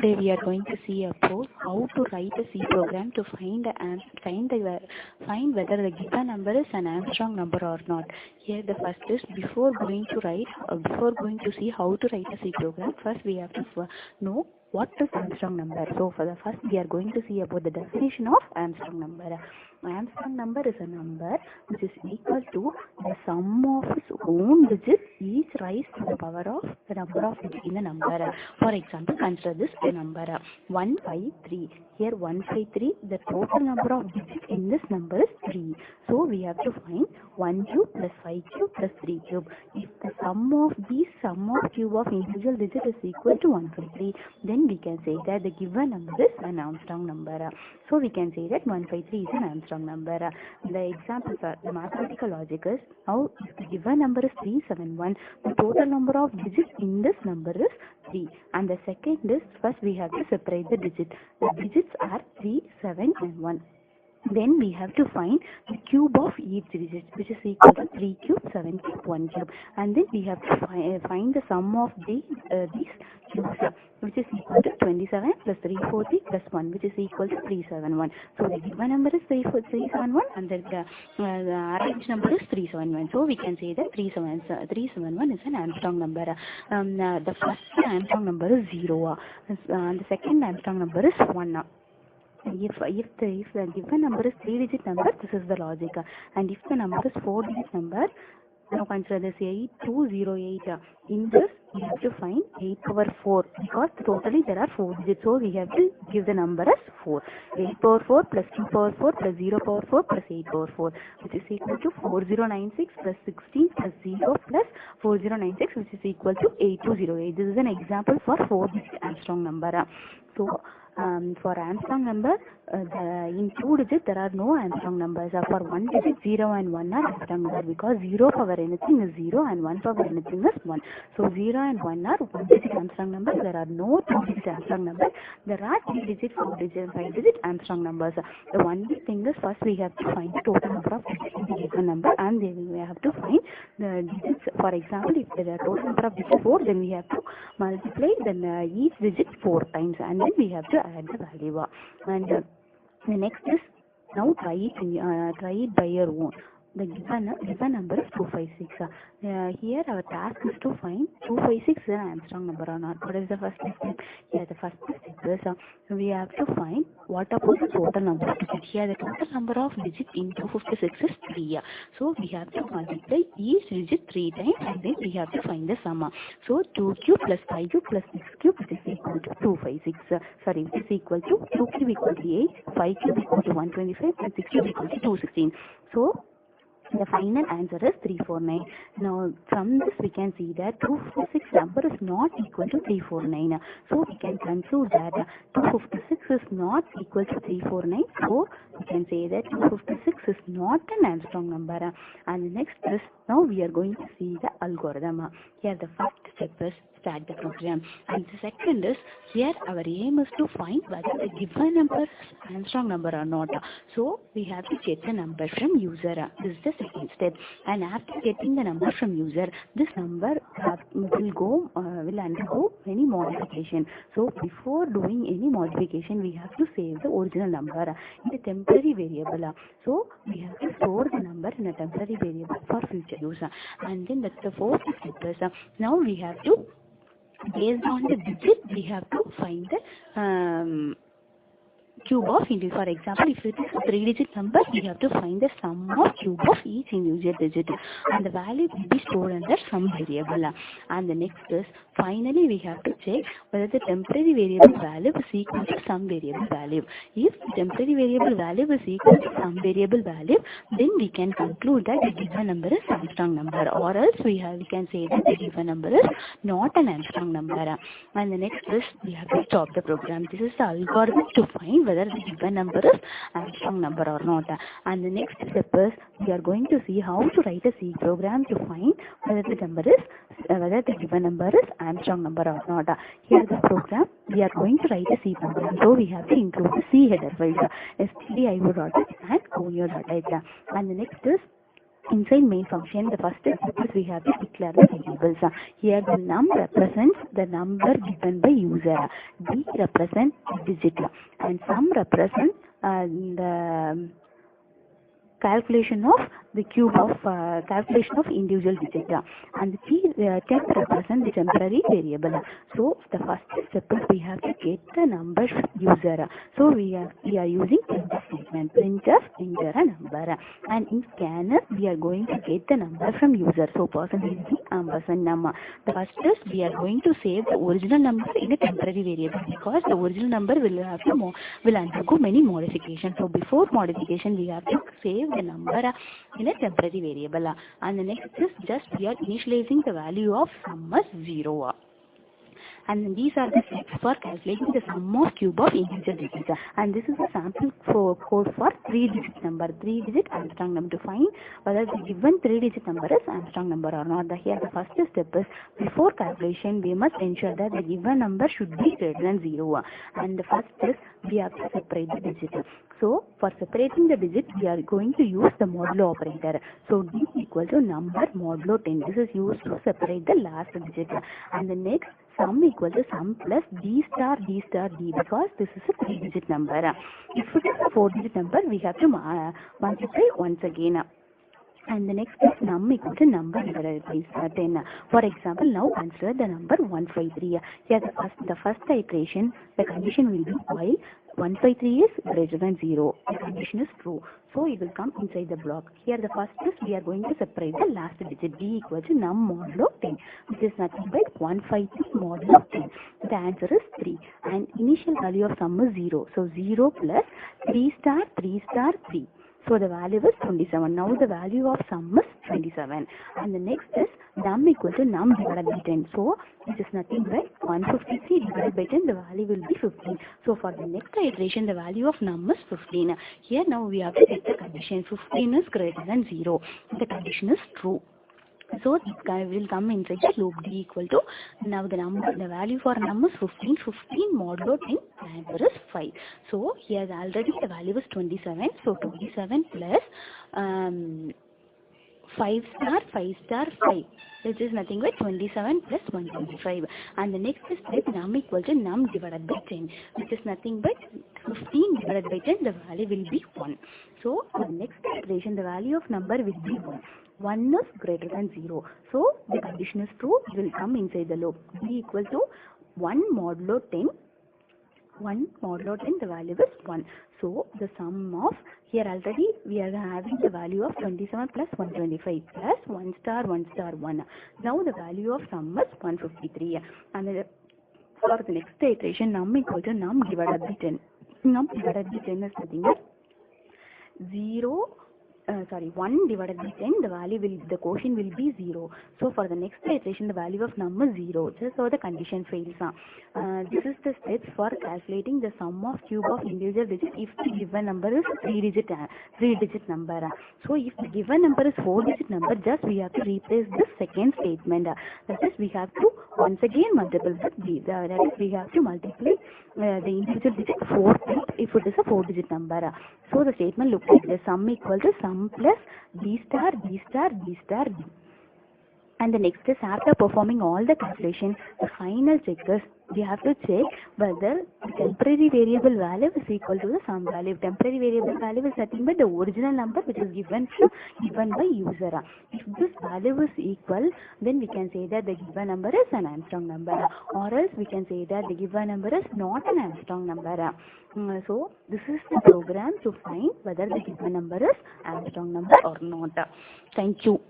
Today we are going to see about how to write a C program to find whether the given number is an Armstrong number or not. Here the first is before going to see how to write a C program, first we have to know what is Armstrong number. So for the first we are going to see about the definition of Armstrong number. Armstrong number is a number which is equal to the sum of its own digits each raised to the power of the number of digits in the number. For example, consider this a number 153. Here 153, the total number of digits in this number is 3. So we have to find 1 cube plus 5 cube plus 3 cube. If the sum of cube of individual digits is equal to 153, then we can say that the given number is an Armstrong number. So we can say that 153 is an Armstrong number. The examples are the mathematical logic is now if the given number is 371, the total number of digits in this number is 3. And the second is first we have to separate the digits. The digits are 3, 7 and 1. Then we have to find the cube of each digit, which is equal to 3 cube, 7 cube, 1 cube. And then we have to find the sum of these cubes, which is equal to 27 plus 340 plus 1, which is equal to 371. So the given number is 371 and the arranged number is 371. So we can say that 371 is an Armstrong number. The first Armstrong number is 0. The second Armstrong number is 1. If the given number is 3-digit number, this is the logic. And if the number is 4-digit number, now consider this 8208. In this, we have to find 8 power 4 because totally there are 4 digits. So we have to give the number as 4. 8 power 4 plus 2 power 4 plus 0 power 4 plus 8 power 4, which is equal to 4096 plus 16 plus 0 plus 4096, which is equal to 8208. This is an example for 4-digit Armstrong number. So for Armstrong number, in 2 digits there are no Armstrong numbers. For 1 digit, 0 and 1 are Armstrong numbers because 0 power anything is 0 and 1 power anything is 1. So 0 and 1 are 1-digit Armstrong numbers. There are no 2-digit Armstrong numbers. There are 3-digit, 4-digit and 5-digit Armstrong numbers. The only thing is first we have to find the total number of digits in the given number, and then we have to find the digits. For example, if there are total number of digits 4, then we have to multiply each digit 4 times, and then we have to add the value. And the next is now try it by your own. The given number is 256. Here our task is to find 256 is an Armstrong number or not. What is the first step? Here the first step is we have to find what about the total number of digits. Here the total number of digits in 256 is 3. So we have to multiply each digit 3 times and then we have to find the sum. So 2 cube plus 5 cube plus 6 cube, which is equal to 256. Which is equal to 2 cube equal to 8, 5 cube equal to 125 and 6 cube equal to 216. So the final answer is 349. Now from this we can see that 256 number is not equal to 349. So we can conclude that 256 is not equal to 349. So we can say that 256 is not an Armstrong number. And the next is now we are going to see the algorithm. Here the first step is start the program, and the second is here our aim is to find whether the given number is Armstrong number or not. So we have to get the number from user. This is the second step, and after getting the number from user, this number will undergo any modification. So before doing any modification, we have to save the original number in a temporary variable. So we have to store the number in a temporary variable for future use. And then that's the fourth step is now we have to, based on the digit, we have to find the cube of individual. For example, if it is a 3-digit number, we have to find the sum of cube of each individual digit, and the value will be stored under some variable. And the next is finally we have to check whether the temporary variable value is equal to some variable value. If the temporary variable value is equal to some variable value, then we can conclude that the given number is Armstrong number, or else we can say that the given number is not an Armstrong number. And the next is we have to stop the program. This is the algorithm to find whether the given number is Armstrong number or not. And the next step is we are going to see how to write a C program to find whether the given number is Armstrong number or not. Here the program we are going to write a C program, so we have to include the C header files stdio.h and conio.h. And the next is inside main function, the first step is we have to declare the variables. Here the num represents the number given by user, d represents the digit, and sum represents the calculation of the cube of calculation of individual digit, and the temp represent the temporary variable. So the first step is we have to get the number user. So we are using printf statement, printf enter a number, and in scanner we are going to get the number from user. So percentage ampersand num. The first is we are going to save the original number in a temporary variable, because the original number will have to will undergo many modifications. So before modification we have to save the number in a temporary variable, and the next is just we are initializing the value of sum as 0. And these are the steps for calculating the sum of cube of integer digits. And this is a sample code for 3-digit number, 3-digit Armstrong number, to find whether the given 3-digit number is Armstrong number or not. Here the first step is, before calculation we must ensure that the given number should be greater than 0. And the first is we have to separate the digit. So for separating the digit we are going to use the modulo operator. So d equal to number modulo 10. This is used to separate the last digit. And the next, sum equal to sum plus d star d star d, because this is a 3-digit number. If it is a 4-digit number, we have to multiply once again. And the next is num equal to number divided by 10. For example, now consider the number 153. Here the first iteration, the condition will be while 153 is greater than 0. The condition is true. So it will come inside the block. Here the first is we are going to separate the last digit, d equal to num modulo 10, which is nothing but 153 modulo 10. The answer is 3. And initial value of sum is 0. So 0 plus 3 star 3 star 3. So the value is 27. Now the value of sum is 27. And the next is num equal to num divided by 10. So it is nothing but 153 divided by 10. The value will be 15. So for the next iteration, the value of num is 15. Here now we have to get the condition. 15 is greater than 0. The condition is true. So it will come inside the loop, d equal to, now the value for num is 15. 15 modulo 10, the answer is 5. So here already the value is 27. So 27 plus 5 star 5 star 5, which is nothing but 27 plus 125. And the next is type num equal to num divided by 10, which is nothing but 15 divided by 10, the value will be 1. So for the next iteration, the value of number will be 1. 1 is greater than 0. So the condition is true. It will come inside the loop. D equal to 1 modulo 10. 1 modulo 10, the value is 1. So the sum of, here already we are having the value of 27 plus 125 plus 1 star 1 star 1. Now the value of sum is 153. And for the next iteration, num equal to num divided by 10. Num divided by 10 is nothing but 1 divided by 10, the quotient will be 0. So for the next iteration, the value of num is 0. So the condition fails. This is the steps for calculating the sum of cube of individual digit if the given number is 3-digit number. So if the given number is 4-digit number, just we have to replace the second statement. That is, we have to once again multiply with b. That is, we have to multiply the individual digit 4 times if it is a 4-digit number. So the statement looks like the sum equal to sum plus d star d star d star d. And the next is, after performing all the calculations, the final check is we have to check whether the temporary variable value is equal to the sum value. Temporary variable value is nothing but the original number which is given by user. If this value is equal, then we can say that the given number is an Armstrong number, or else we can say that the given number is not an Armstrong number. So this is the program to find whether the given number is Armstrong number or not. Thank you.